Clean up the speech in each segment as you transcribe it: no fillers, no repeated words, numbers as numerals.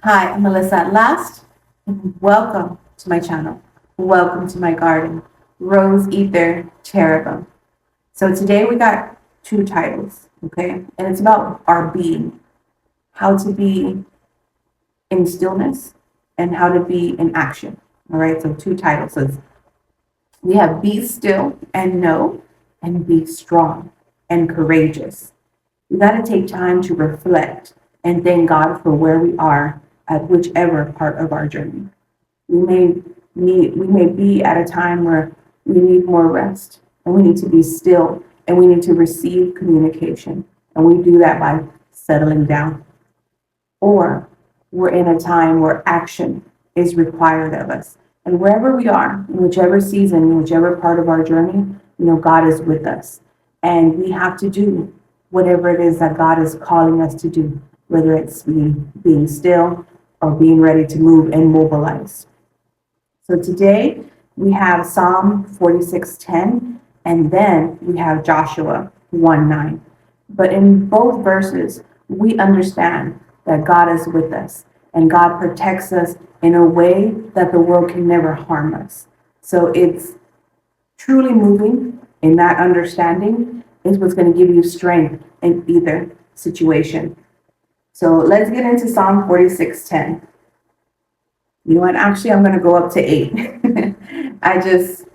Hi, I'm Melissa at last, and welcome to my channel. Welcome to my garden, Rose Ether Cherubim. So today we got two titles, okay? And it's about our being, how to be in stillness and how to be in action. All right, so two titles. So we have be still and know, and be strong and courageous. We got to take time to reflect and thank God for where we are at whichever part of our journey. We may be at a time where we need more rest and we need to be still and we need to receive communication. And we do that by settling down. Or we're in a time where action is required of us. And wherever we are, in whichever season, in whichever part of our journey, God is with us. And we have to do whatever it is that God is calling us to do, whether it's being still or being ready to move and mobilize. So today we have Psalm 46:10, and then we have Joshua 1:9. But in both verses, we understand that God is with us and God protects us in a way that the world can never harm us. So it's truly moving in that understanding is what's going to give you strength in either situation. So let's get into Psalm 46:10. You know what? Actually, I'm going to go up to 8. I just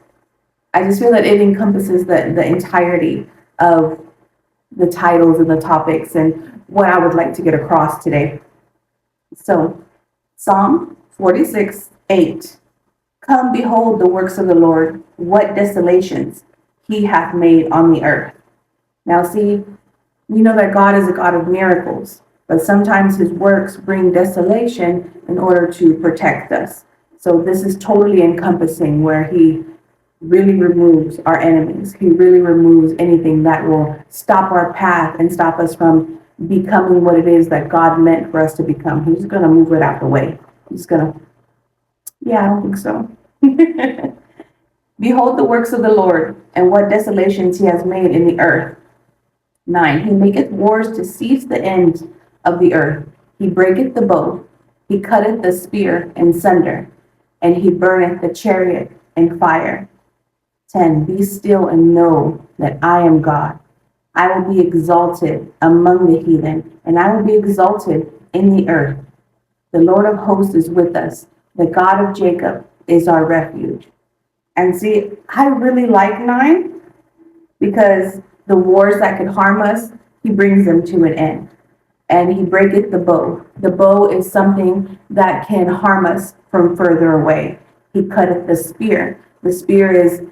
I just feel that it encompasses the entirety of the titles and the topics and what I would like to get across today. So, Psalm 46:8. Come behold the works of the Lord, what desolations he hath made on the earth. Now, see, we know that God is a God of miracles, but sometimes his works bring desolation in order to protect us. So this is totally encompassing where he really removes our enemies. He really removes anything that will stop our path and stop us from becoming what it is that God meant for us to become. He's going to move it out the way. He's going to, yeah, I don't think so. Behold the works of the Lord, and what desolations he has made in the earth. 9. He maketh wars to cease the end of the earth. He breaketh the bow. He cutteth the spear in sunder, and he burneth the chariot in fire. 10. Be still and know that I am God. I will be exalted among the heathen, and I will be exalted in the earth. The Lord of hosts is with us. The God of Jacob is our refuge. And see, I really like 9 because the wars that could harm us, he brings them to an end. And he breaketh the bow. The bow is something that can harm us from further away. He cutteth the spear. The spear is,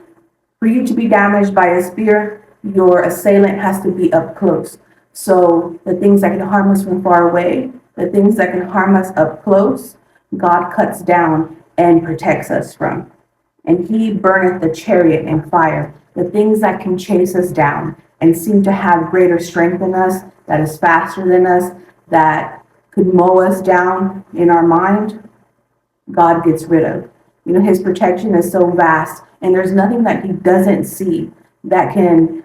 for you to be damaged by a spear, your assailant has to be up close. So the things that can harm us from far away, the things that can harm us up close, God cuts down and protects us from. And he burneth the chariot in fire. The things that can chase us down and seem to have greater strength than us, that is faster than us, that could mow us down in our mind, God gets rid of. His protection is so vast, and there's nothing that he doesn't see that can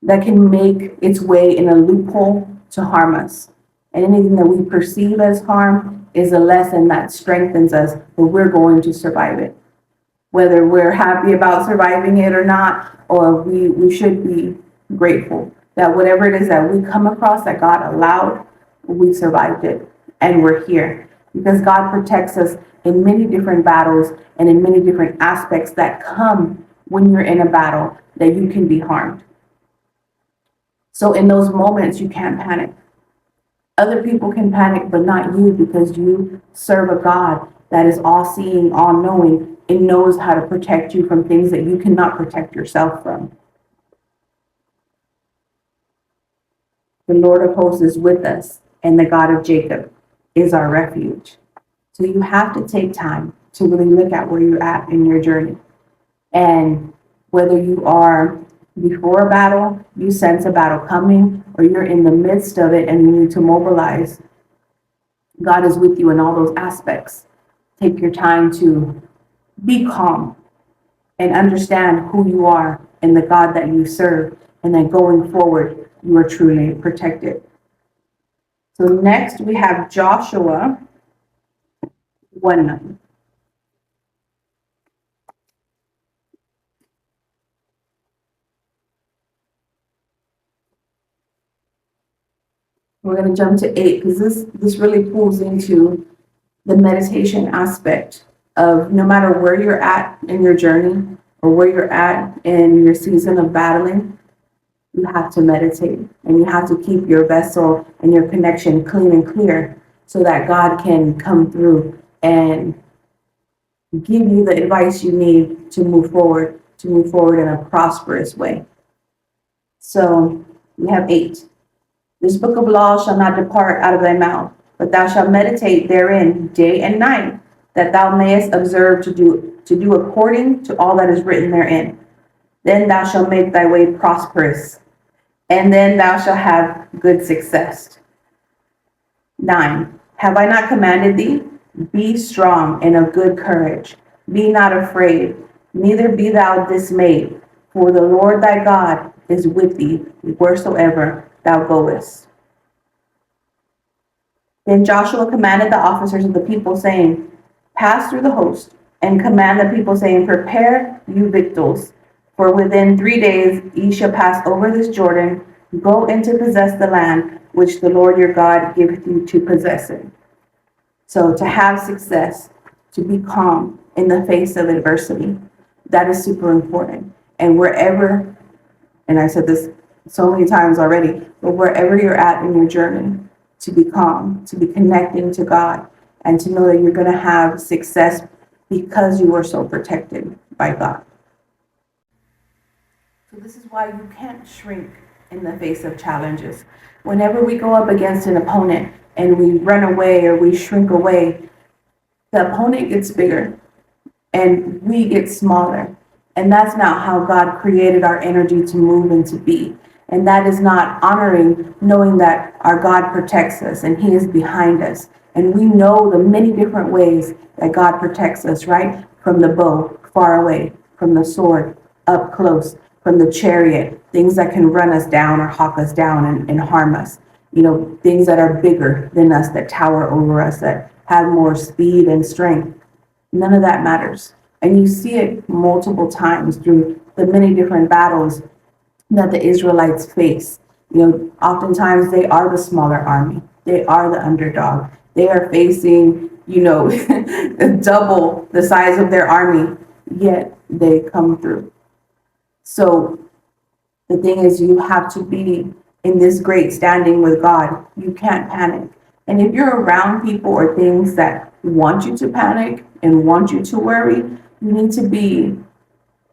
make its way in a loophole to harm us. And anything that we perceive as harm is a lesson that strengthens us, but we're going to survive it. Whether we're happy about surviving it or not, or we should be grateful that whatever it is that we come across that God allowed, we survived it and we're here. Because God protects us in many different battles and in many different aspects that come when you're in a battle that you can be harmed. So in those moments, you can't panic. Other people can panic, but not you, because you serve a God that is all-seeing, all-knowing, and knows how to protect you from things that you cannot protect yourself from. The Lord of hosts is with us, and the God of Jacob is our refuge. So you have to take time to really look at where you're at in your journey. And whether you are before a battle, you sense a battle coming, or you're in the midst of it and you need to mobilize, God is with you in all those aspects. Take your time to be calm and understand who you are and the God that you serve, and that going forward, you are truly protected. So next we have Joshua 1:9. We're going to jump to 8 because this really pulls into the meditation aspect of no matter where you're at in your journey or where you're at in your season of battling, you have to meditate and you have to keep your vessel and your connection clean and clear so that God can come through and give you the advice you need to move forward in a prosperous way. So we have 8. This book of law shall not depart out of thy mouth, but thou shalt meditate therein day and night, that thou mayest observe to do according to all that is written therein. Then thou shalt make thy way prosperous, and then thou shalt have good success. 9. Have I not commanded thee? Be strong and of good courage. Be not afraid, neither be thou dismayed, for the Lord thy God is with thee wheresoever thou goest. Then Joshua commanded the officers of the people, saying, pass through the host, and command the people, saying, prepare you victuals, for within 3 days ye shall pass over this Jordan, go in to possess the land which the Lord your God giveth you to possess it. So to have success, to be calm in the face of adversity, that is super important. And wherever, and I said this so many times already, but wherever you're at in your journey, to be calm, to be connecting to God, and to know that you're going to have success because you are so protected by God. So this is why you can't shrink in the face of challenges. Whenever we go up against an opponent and we run away or we shrink away, the opponent gets bigger and we get smaller. And that's not how God created our energy to move and to be. And that is not honoring, knowing that our God protects us and He is behind us. And we know the many different ways that God protects us, right? From the bow, far away, from the sword, up close, from the chariot, things that can run us down or hawk us down and harm us. You know, things that are bigger than us, that tower over us, that have more speed and strength. None of that matters. And you see it multiple times through the many different battles that the Israelites face. You know, oftentimes they are the smaller army. They are the underdog. They are facing, you know, double the size of their army, yet they come through. So the thing is, you have to be in this great standing with God. You can't panic. And if you're around people or things that want you to panic and want you to worry, you need to be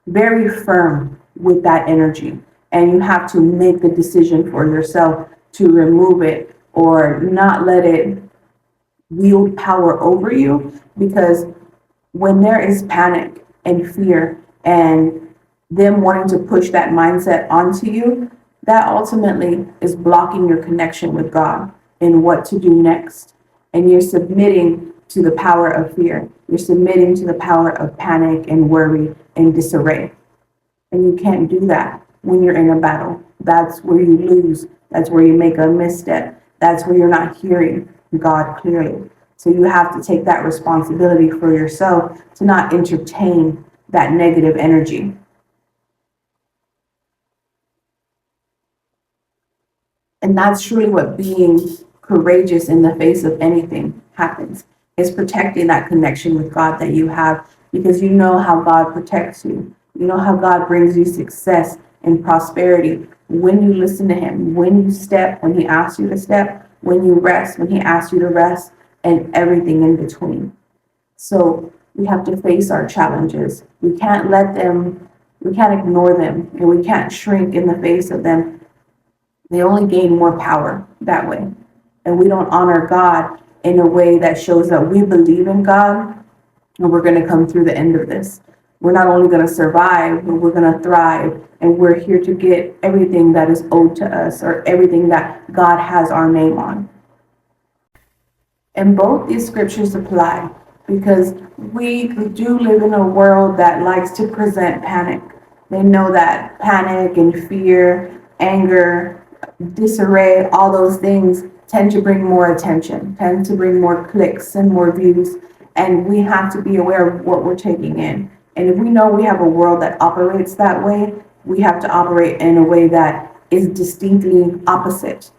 very firm with that energy. And you have to make the decision for yourself to remove it or not let it wield power over you. Because when there is panic and fear and them wanting to push that mindset onto you, that ultimately is blocking your connection with God and what to do next. And you're submitting to the power of fear. You're submitting to the power of panic and worry and disarray. And you can't do that when you're in a battle. That's where you lose. That's where you make a misstep. That's where you're not hearing God clearly. So you have to take that responsibility for yourself to not entertain that negative energy. And that's truly what being courageous in the face of anything happens, is protecting that connection with God that you have, because you know how God protects you. You know how God brings you success and prosperity when you listen to Him, when you step, when He asks you to step, when you rest, when He asks you to rest, and everything in between. So we have to face our challenges. We can't ignore them, and we can't shrink in the face of them. They only gain more power that way. And we don't honor God in a way that shows that we believe in God and we're going to come through the end of this. We're not only going to survive, but we're going to thrive. And we're here to get everything that is owed to us, or everything that God has our name on. And both these scriptures apply, because we do live in a world that likes to present panic. They know that panic and fear, anger, disarray, all those things tend to bring more attention, tend to bring more clicks and more views. And we have to be aware of what we're taking in. And if we know we have a world that operates that way, we have to operate in a way that is distinctly opposite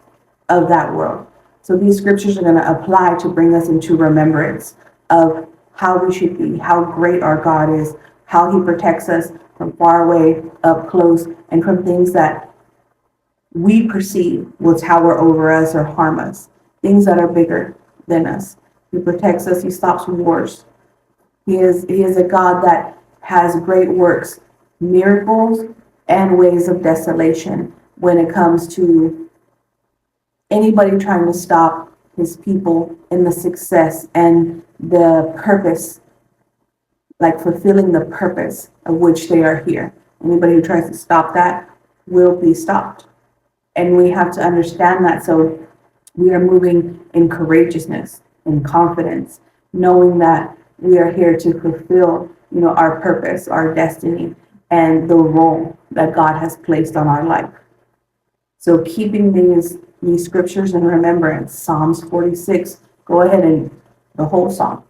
of that world. So these scriptures are going to apply to bring us into remembrance of how we should be, how great our God is, how he protects us from far away, up close, and from things that we perceive will tower over us or harm us, things that are bigger than us. He protects us. He stops wars. He is a God that has great works, miracles, and ways of desolation when it comes to anybody trying to stop his people in the success and the purpose, like fulfilling the purpose of which they are here. Anybody who tries to stop that will be stopped. And we have to understand that. So we are moving in courageousness and confidence, knowing that we are here to fulfill, our purpose, our destiny, and the role that God has placed on our life. So keeping these scriptures in remembrance, Psalms 46, go ahead and the whole psalm.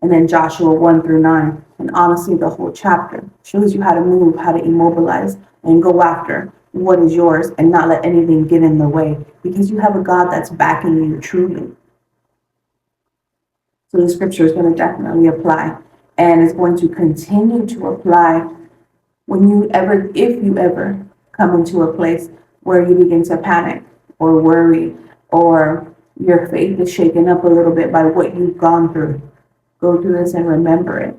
And then Joshua 1-9. And honestly, the whole chapter shows you how to move, how to immobilize, and go after what is yours and not let anything get in the way, because you have a God that's backing you truly. So the scripture is going to definitely apply, and it's going to continue to apply if you ever come into a place where you begin to panic or worry, or your faith is shaken up a little bit by what you've gone through. Go through this and remember it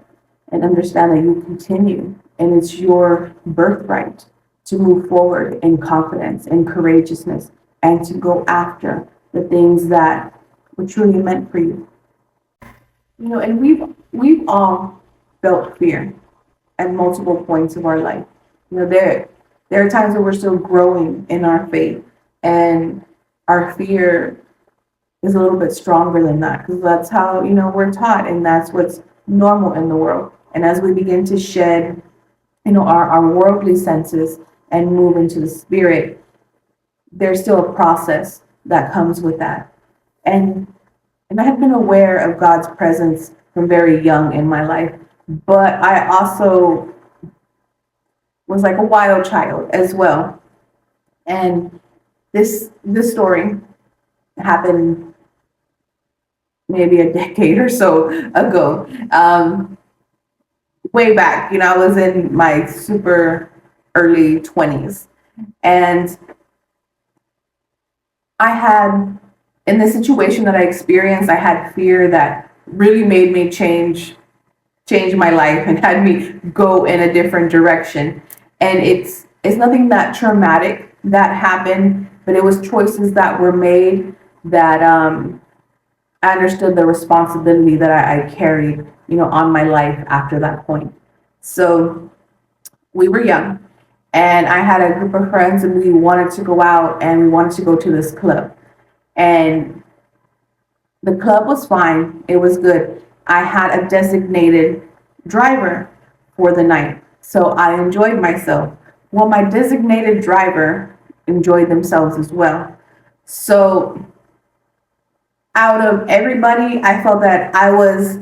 and understand that you continue, and it's your birthright to move forward in confidence and courageousness and to go after the things that were truly meant for you. And we've all felt fear at multiple points of our life. There are times where we're still growing in our faith, and our fear is a little bit stronger than that, because that's how, we're taught, and that's what's normal in the world. And as we begin to shed, our worldly senses and move into the spirit, there's still a process that comes with that. And I have been aware of God's presence from very young in my life, but I also was like a wild child as well. And this story happened maybe a decade or so ago. Way back, I was in my super early 20s, and in the situation that I experienced, I had fear that really made me change my life and had me go in a different direction. And it's nothing that traumatic that happened, but it was choices that were made that I understood the responsibility that I carried, on my life after that point. So we were young, and I had a group of friends, and we wanted to go out, and we wanted to go to this club. And the club was fine. It was good. I had a designated driver for the night, so I enjoyed myself. Well, my designated driver enjoyed themselves as well. So out of everybody, I felt that I was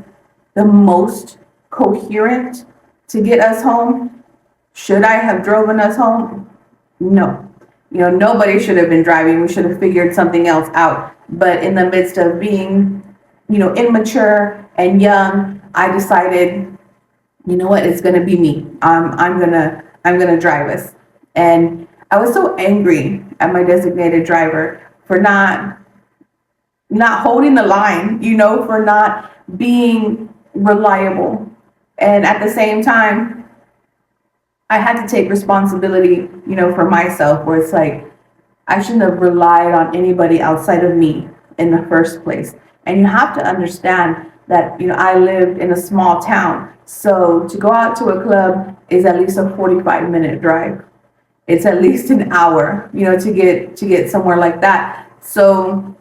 the most coherent to get us home. Should I have driven us home? No. Nobody should have been driving. We should have figured something else out. But in the midst of being, immature and young, I decided, what, it's gonna be me. I'm gonna drive us. And I was so angry at my designated driver for not holding the line, for not being reliable. And at the same time, I had to take responsibility, for myself, where it's like, I shouldn't have relied on anybody outside of me in the first place. And you have to understand that, I lived in a small town. So to go out to a club is at least a 45-minute drive. It's at least an hour, to get somewhere like that. So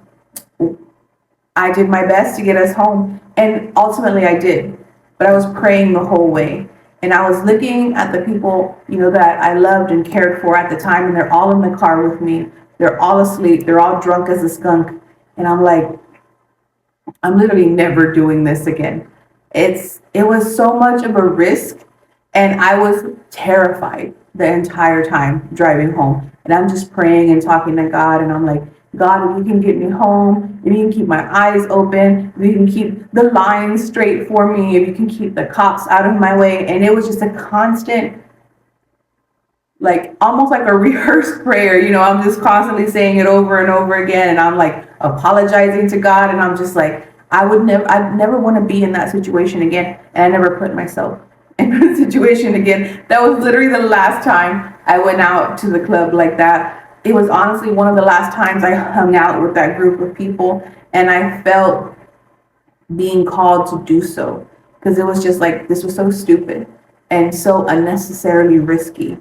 I did my best to get us home, and ultimately I did. But I was praying the whole way, and I was looking at the people, that I loved and cared for at the time, and they're all in the car with me. They're all asleep. They're all drunk as a skunk, And I'm like, I'm literally never doing this again. It was so much of a risk, and I was terrified the entire time driving home. And I'm just praying and talking to God, and I'm like, God, if you can get me home, if you can keep my eyes open, if you can keep the lines straight for me, if you can keep the cops out of my way. And it was just a constant, like almost like a rehearsed prayer. I'm just constantly saying it over and over again, and I'm like apologizing to God, and I'm just like, I'd never want to be in that situation again. And I never put myself in that situation again. That was literally the last time I went out to the club like that. It was honestly one of the last times I hung out with that group of people, and I felt being called to do so, because it was just like, this was so stupid and so unnecessarily risky.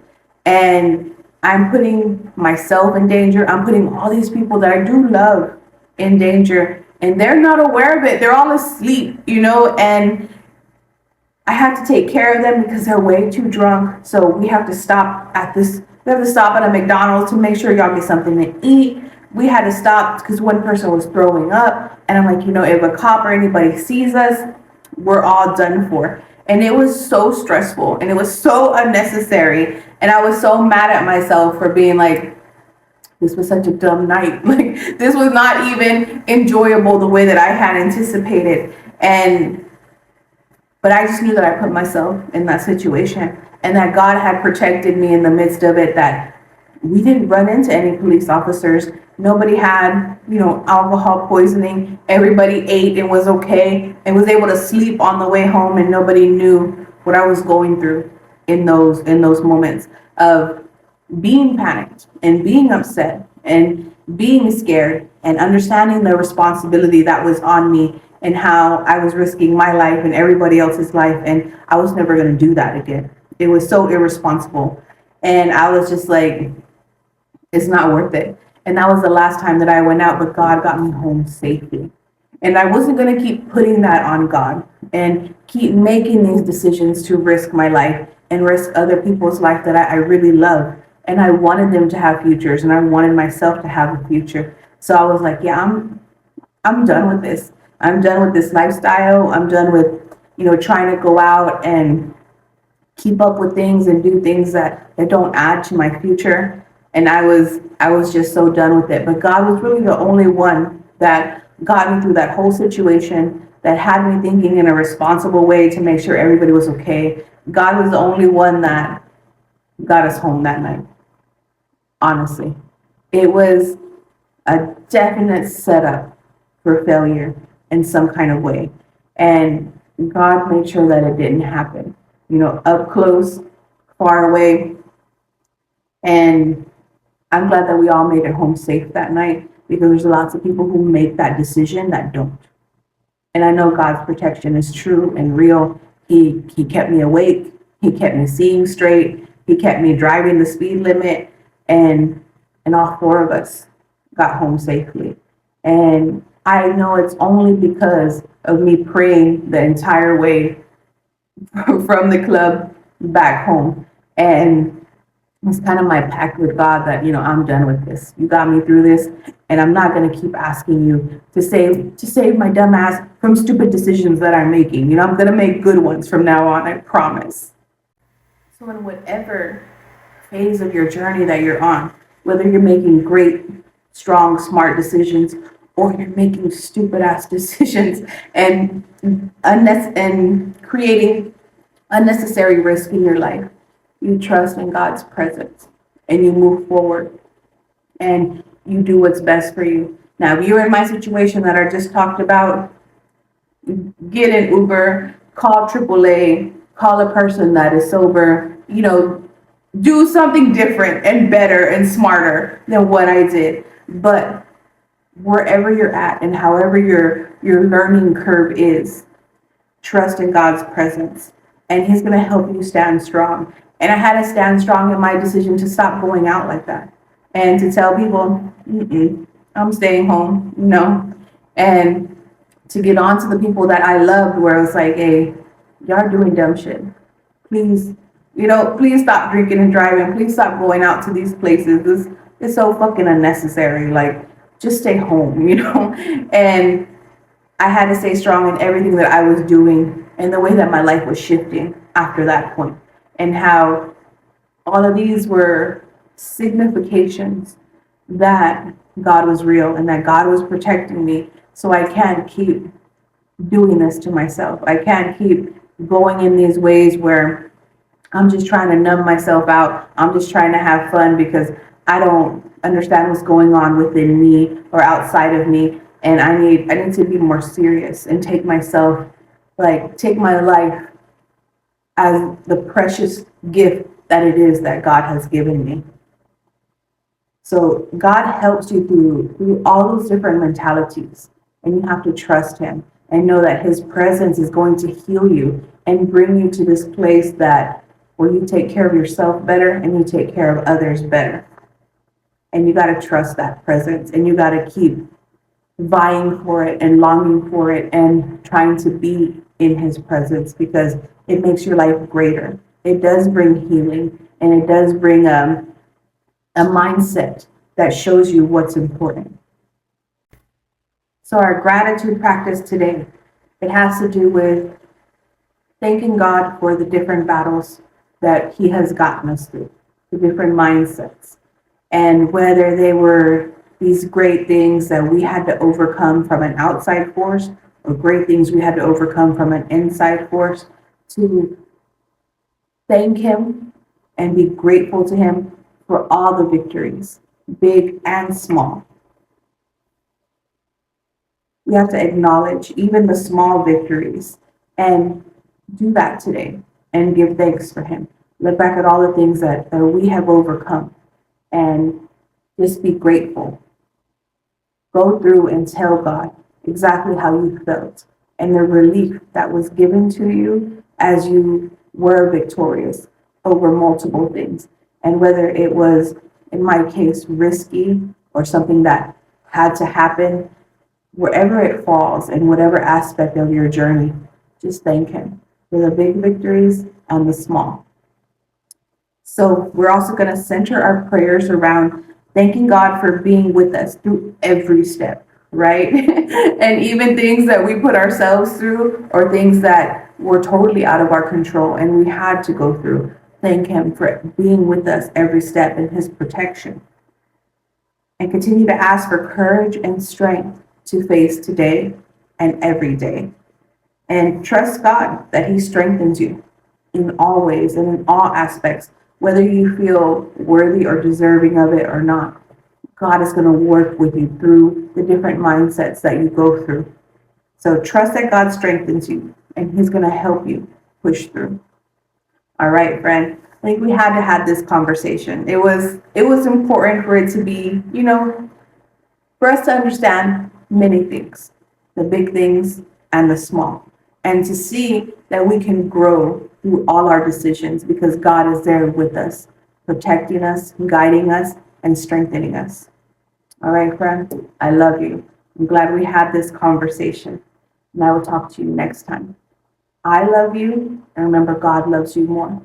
And I'm putting myself in danger. I'm putting all these people that I do love in danger, and they're not aware of it. They're all asleep, and I have to take care of them because they're way too drunk. So we have to stop at a McDonald's to make sure y'all get something to eat. We had to stop because one person was throwing up, and I'm like, if a cop or anybody sees us, we're all done for. And it was so stressful, and it was so unnecessary, and I was so mad at myself for being like, this was such a dumb night. Like, this was not even enjoyable the way that I had anticipated. But I just knew that I put myself in that situation, and that God had protected me in the midst of it, that we didn't run into any police officers. Nobody had, alcohol poisoning. Everybody ate and was okay and was able to sleep on the way home, and nobody knew what I was going through in those moments of being panicked and being upset and being scared, and understanding the responsibility that was on me, and how I was risking my life and everybody else's life, and I was never going to do that again. It was so irresponsible, and I was just like, it's not worth it. And that was the last time that I went out, but God got me home safely. And I wasn't going to keep putting that on God and keep making these decisions to risk my life and risk other people's life that I really love. And I wanted them to have futures, and I wanted myself to have a future. So I was like, yeah, I'm done with this. I'm done with this lifestyle. I'm done with, trying to go out and keep up with things and do things that don't add to my future. And I was just so done with it. But God was really the only one that got me through that whole situation, that had me thinking in a responsible way to make sure everybody was okay. God was the only one that got us home that night. Honestly, it was a definite setup for failure in some kind of way. And God made sure that it didn't happen, up close, far away. And I'm glad that we all made it home safe that night, because there's lots of people who make that decision that don't. And I know God's protection is true and real. He kept me awake. He kept me seeing straight. He kept me driving the speed limit. And all four of us got home safely. And I know it's only because of me praying the entire way from the club back home. And it's kind of my pact with God that, I'm done with this. You got me through this, and I'm not going to keep asking you to save my dumb ass from stupid decisions that I'm making. I'm going to make good ones from now on, I promise. So in whatever phase of your journey that you're on, whether you're making great, strong, smart decisions, or you're making stupid ass decisions and creating unnecessary risk in your life, you trust in God's presence and you move forward and you do what's best for you. Now, if you're in my situation that I just talked about, get an Uber, call AAA, call a person that is sober, do something different and better and smarter than what I did. But wherever you're at and however your learning curve is, trust in God's presence, and He's going to help you stand strong. And I had to stand strong in my decision to stop going out like that, and to tell people, I'm staying home, and to get on to the people that I loved, where it's like, hey, y'all are doing dumb shit. Please, please stop drinking and driving. Please stop going out to these places. This is so fucking unnecessary. Like, just stay home, And I had to stay strong in everything that I was doing and the way that my life was shifting after that point, and how all of these were significations that God was real and that God was protecting me. So I can't keep doing this to myself. I can't keep going in these ways where I'm just trying to numb myself out. I'm just trying to have fun because I don't understand what's going on within me or outside of me. And I need to be more serious and take my life as the precious gift that it is that God has given me. So God helps you through all those different mentalities, and you have to trust Him and know that His presence is going to heal you and bring you to this place that where you take care of yourself better and you take care of others better. And you got to trust that presence, and you got to keep vying for it and longing for it and trying to be in His presence, because it makes your life greater. It does bring healing, and it does bring a mindset that shows you what's important. So our gratitude practice today, it has to do with thanking God for the different battles that He has gotten us through, the different mindsets, and whether they were these great things that we had to overcome from an outside force or great things we had to overcome from an inside force, to thank Him and be grateful to Him for all the victories, big and small. We have to acknowledge even the small victories and do that today and give thanks for Him. Look back at all the things that we have overcome and just be grateful. Go through and tell God exactly how you felt and the relief that was given to you as you were victorious over multiple things. And whether it was, in my case, risky or something that had to happen, wherever it falls in whatever aspect of your journey, just thank Him for the big victories and the small. So we're also going to center our prayers around thanking God for being with us through every step, right? And even things that we put ourselves through or things that were totally out of our control and we had to go through. Thank Him for being with us every step in His protection. And continue to ask for courage and strength to face today and every day. And trust God that He strengthens you in all ways and in all aspects, whether you feel worthy or deserving of it or not. God is going to work with you through the different mindsets that you go through. So trust that God strengthens you and He's going to help you push through. All right, friend. I think we had to have this conversation. It was important for it to be, for us to understand many things, the big things and the small, and to see that we can grow through all our decisions because God is there with us, protecting us, guiding us, and strengthening us. All right, friend, I love you. I'm glad we had this conversation, and I will talk to you next time. I love you, and remember, God loves you more.